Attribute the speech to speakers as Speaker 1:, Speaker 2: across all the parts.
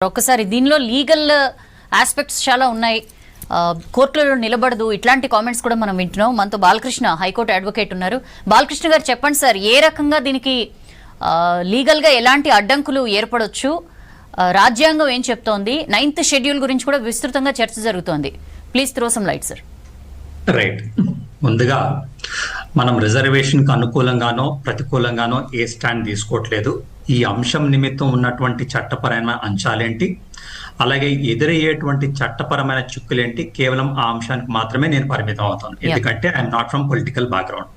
Speaker 1: ఒక్కసారి దీనిలో legal aspects చాలా ఉన్నాయి, కోర్టులలో నిలబడదు, ఇట్లాంటి కామెంట్స్ కూడా మనం వింటున్నాం. మనతో బాలకృష్ణ హైకోర్టు అడ్వకేట్ ఉన్నారు. బాలకృష్ణ గారు చెప్పండి సార్, ఏ రకంగా దీనికి లీగల్గా ఎలాంటి అడ్డంకులు ఏర్పడొచ్చు, రాజ్యాంగం ఏం చెప్తోంది, 9th షెడ్యూల్ గురించి కూడా విస్తృతంగా చర్చ జరుగుతోంది. Please throw some light sir.
Speaker 2: Right, ముందుగా మనం రిజర్వేషన్కి అనుకూలంగానో ప్రతికూలంగానో ఏ స్టాండ్ తీసుకోవట్లేదు. ఈ అంశం నిమిత్తం ఉన్నటువంటి చట్టపరమైన అంశాలేంటి, అలాగే ఎదురయ్యేటువంటి చట్టపరమైన చిక్కులేంటి, కేవలం ఆ అంశానికి మాత్రమే నేను పరిమితం అవుతాను. ఎందుకంటే I'm not from political background.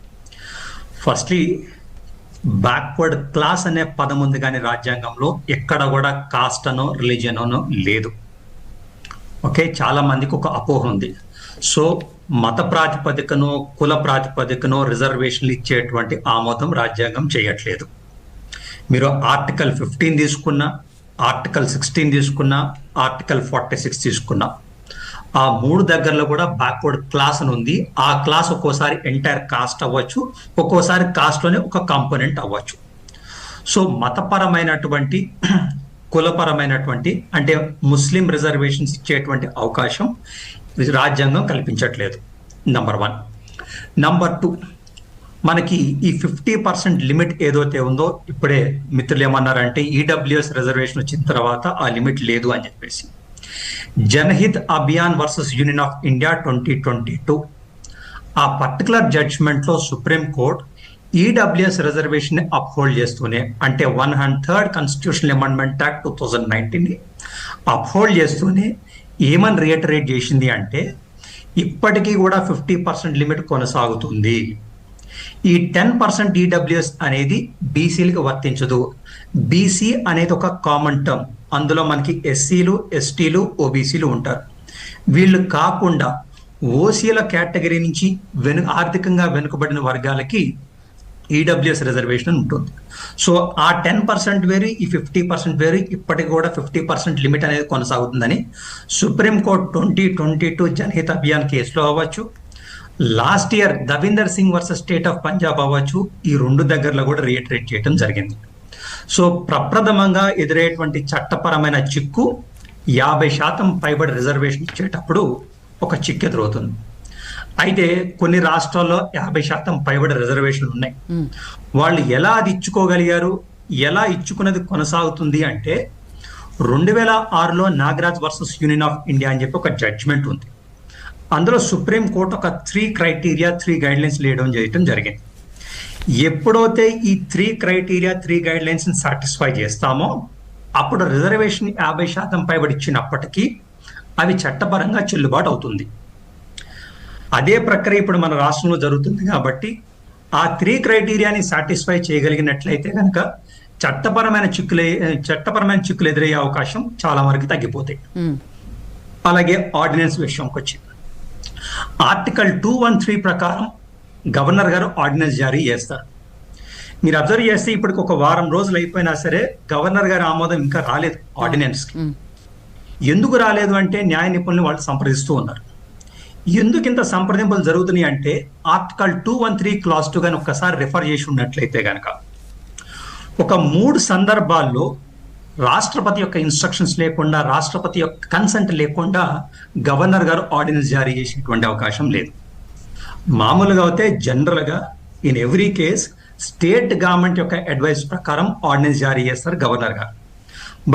Speaker 2: Firstly, backward class అనే పదం ఉంది కానీ రాజ్యాంగంలో ఎక్కడ కూడా కాస్ట్ అనో రిలీజియన్ అనో లేదు. ఓకే, చాలా మందికి ఒక అపోహ ఉంది. సో మత ప్రాతిపదికనో కుల ప్రాతిపదికనో రిజర్వేషన్లు ఇచ్చేటువంటి ఆమోదం రాజ్యాంగం చేయట్లేదు. మీరు ఆర్టికల్ 15 తీసుకున్నా, ఆర్టికల్ 16 తీసుకున్నా, ఆర్టికల్ 46 తీసుకున్నా, ఆ మూడు దగ్గరలో కూడా బ్యాక్వర్డ్ క్లాస్ అని ఉంది. ఆ క్లాస్ ఒక్కోసారి ఎంటైర్ కాస్ట్ అవ్వచ్చు, ఒక్కోసారి కాస్ట్లోనే ఒక కాంపోనెంట్ అవ్వచ్చు. సో మతపరమైనటువంటి కులపరమైనటువంటి అంటే ముస్లిం రిజర్వేషన్స్ ఇచ్చేటువంటి అవకాశం రాజ్యాంగం కల్పించట్లేదు. నంబర్ 1. నంబర్ 2, మనకి ఈ 50% లిమిట్ ఏదైతే ఉందో, ఇప్పుడే మిత్రులు ఏమన్నారంటే ఈడబ్ల్యూఎస్ రిజర్వేషన్ వచ్చిన తర్వాత ఆ లిమిట్ లేదు అని చెప్పేసి. Janhit Abhiyan versus Union of India 2022 ఆ పర్టికులర్ జడ్జ్మెంట్ లో సుప్రీం కోర్ట్ ఈడబ్ల్యూఎస్ రిజర్వేషన్ ని అప్హోల్డ్ చేస్తూనే, అంటే 103rd కాన్స్టిట్యూషనల్ అమెండ్మెంట్ యాక్ట్ 2019 ని అప్హోల్డ్ చేస్తూనే ఏమని రియిటరేట్ చేసింది అంటే, ఇప్పటికీ కూడా 50% లిమిట్ కొనసాగుతుంది. ఈ 10% ఈడబ్ల్యూఎస్ అనేది బీసీలకు వర్తించదు. బీసీ అనేది ఒక కామన్ టర్మ్. అందులో మనకి ఎస్సీలు, ఎస్టీలు, ఓబీసీలు ఉంటారు. వీళ్ళు కాకుండా ఓసీల కేటగిరీ నుంచి ఆర్థికంగా వెనుకబడిన వర్గాలకి ఈడబ్ల్యూఎస్ రిజర్వేషన్ ఉంటుంది. సో ఆ 10% వేరు, ఈ 50% వేరు. ఇప్పటికి కూడా 50% లిమిట్ అనేది కొనసాగుతుందని సుప్రీంకోర్టు 2022 జనహిత్ అభియాన్ కేసులో అవ్వచ్చు, last year Davinder Singh versus state of Punjab అవ్వచ్చు, ఈ రెండు దగ్గరలో కూడా రియిటరేట్ చేయడం జరిగింది. సో ప్రప్రథమంగా ఎదురయ్యేటువంటి చట్టపరమైన చిక్కు 50% పైబడి రిజర్వేషన్ ఇచ్చేటప్పుడు ఒక చిక్కు ఎదురవుతుంది. అయితే కొన్ని రాష్ట్రాల్లో 50% పైబడి రిజర్వేషన్లు ఉన్నాయి. వాళ్ళు ఎలా అది ఇచ్చుకోగలిగారు, ఎలా ఇచ్చుకున్నది కొనసాగుతుంది అంటే, 2006లో Nagaraj versus Union of India అని చెప్పి ఒక జడ్జ్మెంట్ ఉంది. అందులో సుప్రీం కోర్టు ఒక 3 క్రైటీరియా 3 గైడ్లైన్స్ చేయడం జరిగింది. ఎప్పుడైతే ఈ 3 క్రైటీరియా 3 గైడ్లైన్స్ సాటిస్ఫై చేస్తామో, అప్పుడు రిజర్వేషన్ 50% పైబడి ఇచ్చినప్పటికీ అవి చట్టపరంగా చెల్లుబాటు అవుతుంది. అదే ప్రక్రియ ఇప్పుడు మన రాష్ట్రంలో జరుగుతుంది. కాబట్టి ఆ 3 క్రైటీరియాని సాటిస్ఫై చేయగలిగినట్లయితే కనుక చట్టపరమైన చిక్కులు ఎదురయ్యే అవకాశం చాలా వరకు తగ్గిపోతాయి. అలాగే ఆర్డినెన్స్ విషయంకి వచ్చింది. ఆర్టికల్ 213 ప్రకారం గవర్నర్ గారు ఆర్డినెన్స్ జారీ చేస్తారు. మీరు అబ్జర్వ్ చేస్తే ఇప్పటికి ఒక వారం రోజులు అయిపోయినా సరే గవర్నర్ గారి ఆమోదం ఇంకా రాలేదు ఆర్డినెన్స్కి. ఎందుకు రాలేదు అంటే న్యాయ నిపుణులు వాళ్ళు సంప్రదిస్తూ ఉన్నారు. ఎందుకు ఇంత సంప్రదింపులు జరుగుతున్నాయి అంటే, ఆర్టికల్ 213 క్లాస్ 2 కానీ ఒక్కసారి రిఫర్ చేసి ఉన్నట్లయితే కనుక ఒక 3 సందర్భాల్లో రాష్ట్రపతి యొక్క ఇన్స్ట్రక్షన్స్ లేకుండా, రాష్ట్రపతి యొక్క కన్సెంట్ లేకుండా గవర్నర్ గారు ఆర్డినెన్స్ జారీ చేసేటువంటి అవకాశం లేదు. మామూలుగా అయితే జనరల్గా in every case state government యొక్క అడ్వైస్ ప్రకారం ఆర్డినెన్స్ జారీ చేస్తారు గవర్నర్ గారు.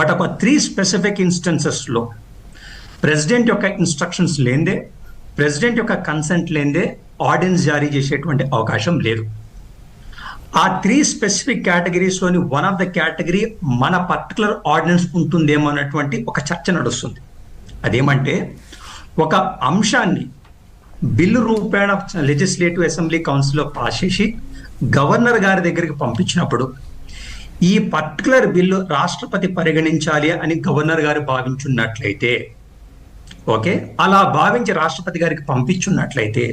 Speaker 2: బట్ ఒక 3 స్పెసిఫిక్ ఇన్స్టెన్సెస్లో ప్రెసిడెంట్ యొక్క ఇన్స్ట్రక్షన్స్ లేనిదే, ప్రెసిడెంట్ యొక్క కన్సెంట్ లేనిదే ఆర్డినెన్స్ జారీ చేసేటువంటి అవకాశం లేదు. ఆ 3 స్పెసిఫిక్ కేటగిరీస్లోని వన్ ఆఫ్ ద కేటగిరీ మన పర్టికులర్ ఆర్డినెన్స్ ఉంటుందేమో అన్నటువంటి ఒక చర్చ నడుస్తుంది. అదేమంటే, ఒక అంశాన్ని బిల్లు రూపేణ లెజిస్లేటివ్ అసెంబ్లీ కౌన్సిల్లో పాస్ చేసి గవర్నర్ గారి దగ్గరికి పంపించినప్పుడు ఈ పర్టికులర్ బిల్లు రాష్ట్రపతి పరిగణించాలి అని గవర్నర్ గారు భావించున్నట్లయితే, ఓకే, అలా భావించి రాష్ట్రపతి గారికి పంపించున్నట్లయితే,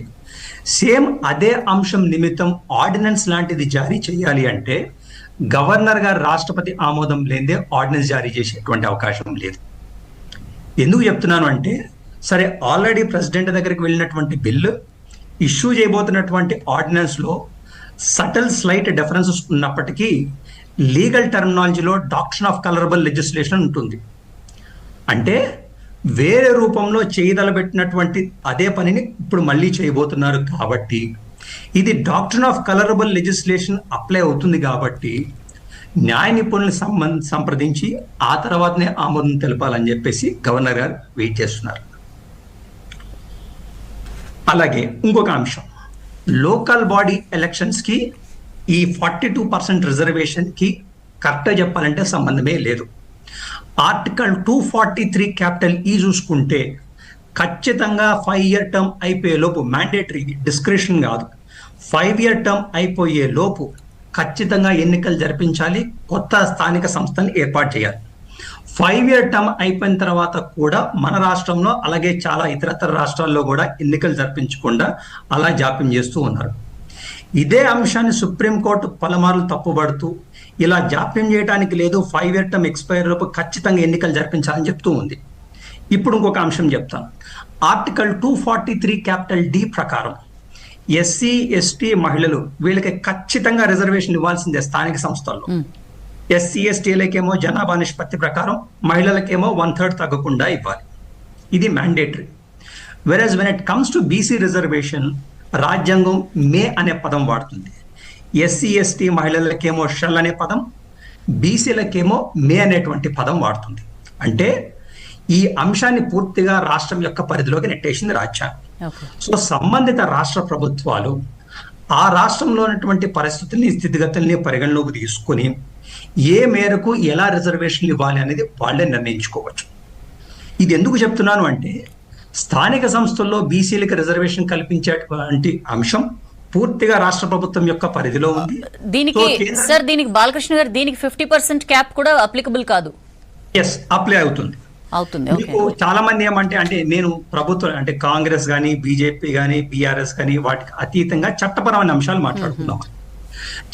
Speaker 2: సేమ్ అదే అంశం నిమిత్తం ఆర్డినెన్స్ లాంటిది జారీ చేయాలి అంటే గవర్నర్ గారు రాష్ట్రపతి ఆమోదం లేదే ఆర్డినెన్స్ జారీ చేసేటువంటి అవకాశం లేదు. ఎందుకు చెప్తున్నాను అంటే, సరే ఆల్రెడీ ప్రెసిడెంట్ దగ్గరికి వెళ్ళినటువంటి బిల్లు ఇష్యూ చేయబోతున్నటువంటి ఆర్డినెన్స్లో సటల్ స్లైట్ డిఫరెన్సెస్ ఉన్నప్పటికీ లీగల్ టర్మినాలజీలో డాక్ట్రిన్ ఆఫ్ కలరబుల్ లెజిస్లేషన్ ఉంటుంది. అంటే వేరే రూపంలో చేయదలబెట్టినటువంటి అదే పనిని ఇప్పుడు మళ్ళీ చేయబోతున్నారు కాబట్టి ఇది doctrine of colourable legislation apply అవుతుంది కాబట్టి న్యాయ నిపుణులు సంప్రదించి ఆ తర్వాతనే ఆమోదం తెలపాలని చెప్పేసి గవర్నర్ గారు వెయిట్ చేస్తున్నారు. అలాగే ఇంకొక అంశం, లోకల్ బాడీ ఎలక్షన్స్కి ఈ 42% రిజర్వేషన్కి కరెక్ట్గా చెప్పాలంటే సంబంధమే లేదు. ఆర్టికల్ 243 క్యాపిటల్ ఈ చూసుకుంటే ఖచ్చితంగా 5 ఇయర్ టర్మ్ అయిపోయే లోపు, మ్యాండేటరీ డిస్క్రిప్షన్ కాదు, 5 ఇయర్ టర్మ్ అయిపోయే లోపు ఖచ్చితంగా ఎన్నికలు జరిపించాలి, కొత్త స్థానిక సంస్థలు ఏర్పాటు చేయాలి. 5 ఇయర్ టర్మ్ అయిపోయిన తర్వాత కూడా మన రాష్ట్రంలో అలాగే చాలా ఇతరతర రాష్ట్రాల్లో కూడా ఎన్నికలు జరిపించకుండా అలా జాప్యం చేస్తూ ఉన్నారు. ఇదే అంశాన్ని సుప్రీంకోర్టు పలుమార్లు తప్పుబడుతూ ఇలా జాప్యం చేయడానికి లేదు, 5 ఇయర్ టర్మ్ ఎక్స్పైర్ లోపు ఖచ్చితంగా ఎన్నికలు జరిపించాలని చెప్తూ ఉంది. ఇప్పుడు ఇంకొక అంశం చెప్తాను. ఆర్టికల్ 243 క్యాపిటల్ డి ప్రకారం ఎస్సీ ఎస్టీ మహిళలు వీళ్ళకి ఖచ్చితంగా రిజర్వేషన్ ఇవ్వాల్సిందే స్థానిక సంస్థల్లో. ఎస్సీ ఎస్టీలకేమో జనాభా నిష్పత్తి ప్రకారం, మహిళలకేమో 1/3 తగ్గకుండా ఇవ్వాలి. ఇది mandatory. Versus when it comes to BC reservation, రాజ్యాంగం మే అనే పదం వాడుతుంది. ఎస్సీ ఎస్టీ మహిళలకేమో షల్ అనే పదం, బీసీలకేమో మే అనేటువంటి పదం వాడుతుంది. అంటే ఈ అంశాన్ని పూర్తిగా రాష్ట్రం యొక్క పరిధిలోకి నెట్టేసింది రాజ్యాంగం. సో సంబంధిత రాష్ట్ర ప్రభుత్వాలు ఆ రాష్ట్రంలో ఉన్నటువంటి పరిస్థితుల్ని, స్థితిగతుల్ని పరిగణలోకి తీసుకుని ఏ మేరకు ఎలా రిజర్వేషన్లు ఇవ్వాలి అనేది వాళ్ళే నిర్ణయించుకోవచ్చు. ఇది ఎందుకు చెప్తున్నాను అంటే స్థానిక సంస్థల్లో బీసీలకు రిజర్వేషన్ కల్పించేటువంటి అంశం పూర్తిగా రాష్ట్ర ప్రభుత్వం యొక్క పరిధిలో ఉంది.
Speaker 1: దీనికి బాలకృష్ణ గారు, దీనికి 50% క్యాప్ కూడా అప్లికబుల్ కాదు.
Speaker 2: ఎస్, అప్లై అవుతుంది. చాలా మంది ఏమంటే, అంటే నేను ప్రభుత్వం అంటే కాంగ్రెస్ కానీ బీజేపీ కానీ బీఆర్ఎస్ కానీ వాటికి అతీతంగా చట్టపరమైన అంశాలు మాట్లాడుతున్నాం.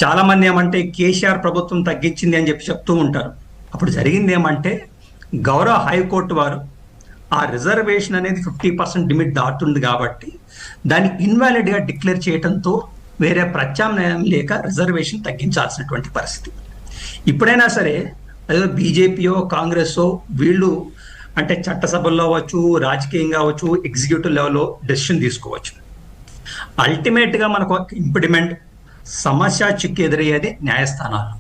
Speaker 2: చాలా మంది ఏమంటే కేసీఆర్ ప్రభుత్వం తగ్గించింది అని చెప్పి చెప్తూ ఉంటారు. అప్పుడు జరిగింది ఏమంటే గౌరవ హైకోర్టు వారు ఆ రిజర్వేషన్ అనేది 50% లిమిట్ దాటుతుంది కాబట్టి దాన్ని ఇన్వాలిడ్ గా డిక్లేర్ చేయడంతో వేరే ప్రత్యామ్నాయం లేక రిజర్వేషన్ తగ్గించాల్సినటువంటి పరిస్థితి. ఇప్పుడైనా సరే అదే బీజేపీయో కాంగ్రెస్ వీళ్ళు అంటే చట్టసభల్లో అవ్వచ్చు, రాజకీయంగా అవ్వచ్చు, ఎగ్జిక్యూటివ్ లెవెల్లో డెసిషన్ తీసుకోవచ్చు. అల్టిమేట్ గా మనకు ఇంప్లిమెంట్ సమస్య చిక్కు ఎదురయ్యేది న్యాయస్థానాలు.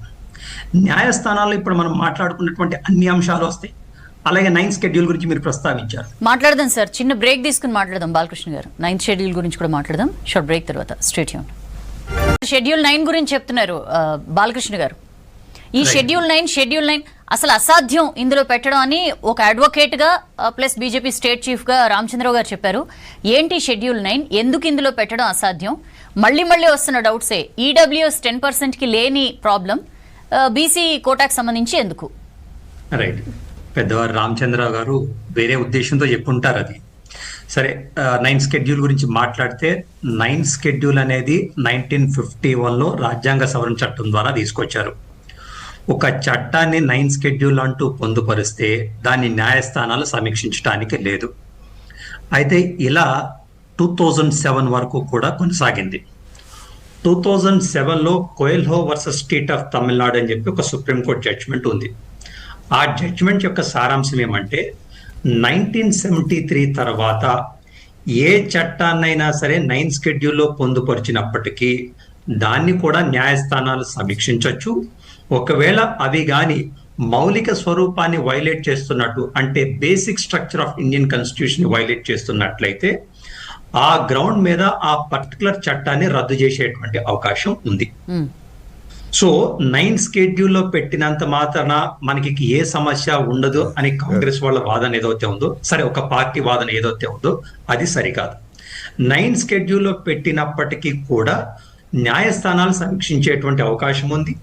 Speaker 2: న్యాయస్థానాల్లో ఇప్పుడు మనం మాట్లాడుకున్నటువంటి అన్ని అంశాలు వస్తాయి. అలాగే 9th షెడ్యూల్ గురించి మీరు ప్రస్తావించారు.
Speaker 1: మాట్లాడదాం సార్, చిన్న బ్రేక్ తీసుకుని మాట్లాడదాం బాలకృష్ణ గారు. 9th షెడ్యూల్ గురించి కూడా మాట్లాడదాం షార్ట్ బ్రేక్ తర్వాత. స్ట్రేట్ యూన్ షెడ్యూల్ 9 గురించి చెప్తున్నారు బాలకృష్ణ గారు. ఈ షెడ్యూల్ 9 అసలు అసాధ్యం ఇందులో పెట్టడం అని ఒక అడ్వకేట్ గా ప్లస్ బీజేపీ స్టేట్ చీఫ్ గా రామచంద్రరావు గారు చెప్పారు. ఏంటి షెడ్యూల్ 9, ఎందుకు ఇందులో పెట్టడం అసాధ్యం? మళ్ళీ వస్తున్న డౌట్సే, ఈడబ్ల్యూఎస్ 10% కి లేని ప్రాబ్లం బీసీ కోటాకు సంబంధించి ఎందుకు?
Speaker 2: రైట్, పెద్దవారు రామచంద్రరావు గారు వేరే ఉద్దేశంతో చెప్పుంటారు అది. సరే, 9th షెడ్యూల్ గురించి మాట్లాడితే 9th షెడ్యూల్ అనేది 1951లో రాజ్యాంగ సవరణ చట్టం ద్వారా తీసుకొచ్చారు. ఒక చట్టాన్ని 9th షెడ్యూల్ అంటూ పొందుపరిస్తే దాన్ని న్యాయస్థానాలు సమీక్షించడానికి లేదు. అయితే ఇలా 2007 వరకు కూడా కొనసాగింది. 2007లో కోయల్హో వర్సెస్ స్టేట్ ఆఫ్ తమిళనాడు అని చెప్పి ఒక సుప్రీంకోర్టు జడ్జిమెంట్ ఉంది. ఆ జడ్జిమెంట్ యొక్క సారాంశం ఏమంటే 1973 తర్వాత ఏ చట్టాన్నైనా సరే 9th షెడ్యూల్లో పొందుపరిచినప్పటికీ దాన్ని కూడా న్యాయస్థానాలు సమీక్షించవచ్చు. ఒకవేళ అవి కానీ మౌలిక స్వరూపాన్ని వైలేట్ చేస్తున్నట్టు, అంటే basic structure of Indian constitution violate చేస్తున్నట్లయితే ఆ గ్రౌండ్ మీద ఆ పర్టికులర్ చట్టాన్ని రద్దు చేసేటువంటి అవకాశం ఉంది. సో 9th షెడ్యూల్లో పెట్టినంత మాత్రాన మనకి ఏ సమస్య ఉండదు అని కాంగ్రెస్ వాళ్ళ వాదన ఏదైతే ఉందో, సరే ఒక పార్టీ వాదన ఏదైతే ఉందో అది సరికాదు. 9th షెడ్యూల్లో పెట్టినప్పటికీ కూడా న్యాయస్థానాలు సమీక్షించేటువంటి అవకాశం ఉంది.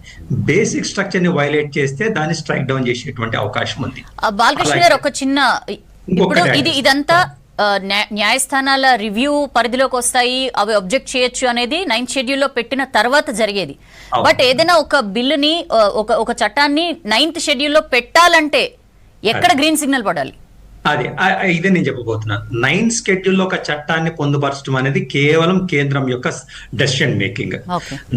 Speaker 2: బేసిక్ స్ట్రక్చర్ ని వైలేట్ చేస్తే దాన్ని స్ట్రైక్ డౌన్ చేసేటువంటి అవకాశం ఉంది.
Speaker 1: బాలకృష్ణ గారు, ఒక చిన్న, ఇప్పుడు ఇదంతా న్యాయస్థానాల రివ్యూ పరిధిలోకి వస్తాయి, అవి అబ్జెక్ట్ చేయొచ్చు అనేది 9th షెడ్యూల్లో పెట్టిన తర్వాత జరిగేది. బట్ ఏదైనా ఒక బిల్లుని, ఒక చట్టాన్ని 9th షెడ్యూల్లో పెట్టాలంటే ఎక్కడ గ్రీన్ సిగ్నల్ పడాలి?
Speaker 2: అదే ఇదే నేను చెప్పబోతున్నాను. 9th షెడ్యూల్లో ఒక చట్టాన్ని పొందుపరచడం అనేది కేవలం కేంద్రం యొక్క డెసిషన్ మేకింగ్.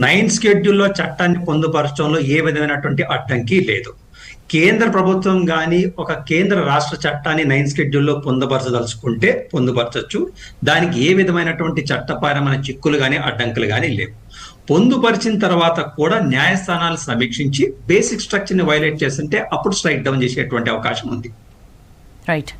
Speaker 2: 9th షెడ్యూల్లో చట్టాన్ని పొందుపరచడంలో ఏ విధమైనటువంటి అడ్డంకి లేదు. కేంద్ర ప్రభుత్వం కానీ ఒక కేంద్ర రాష్ట్ర చట్టాన్ని 9th షెడ్యూల్లో పొందుపరచదలుచుకుంటే పొందుపరచచ్చు. దానికి ఏ విధమైనటువంటి చట్టపరమైన చిక్కులు కానీ అడ్డంకులు కానీ లేవు. పొందుపరిచిన తర్వాత కూడా న్యాయస్థానాలు సమీక్షించి బేసిక్ స్ట్రక్చర్ని వైలేట్ చేస్తుంటే అప్పుడు స్ట్రైక్ డౌన్ చేసేటువంటి అవకాశం ఉంది.
Speaker 1: రైట్.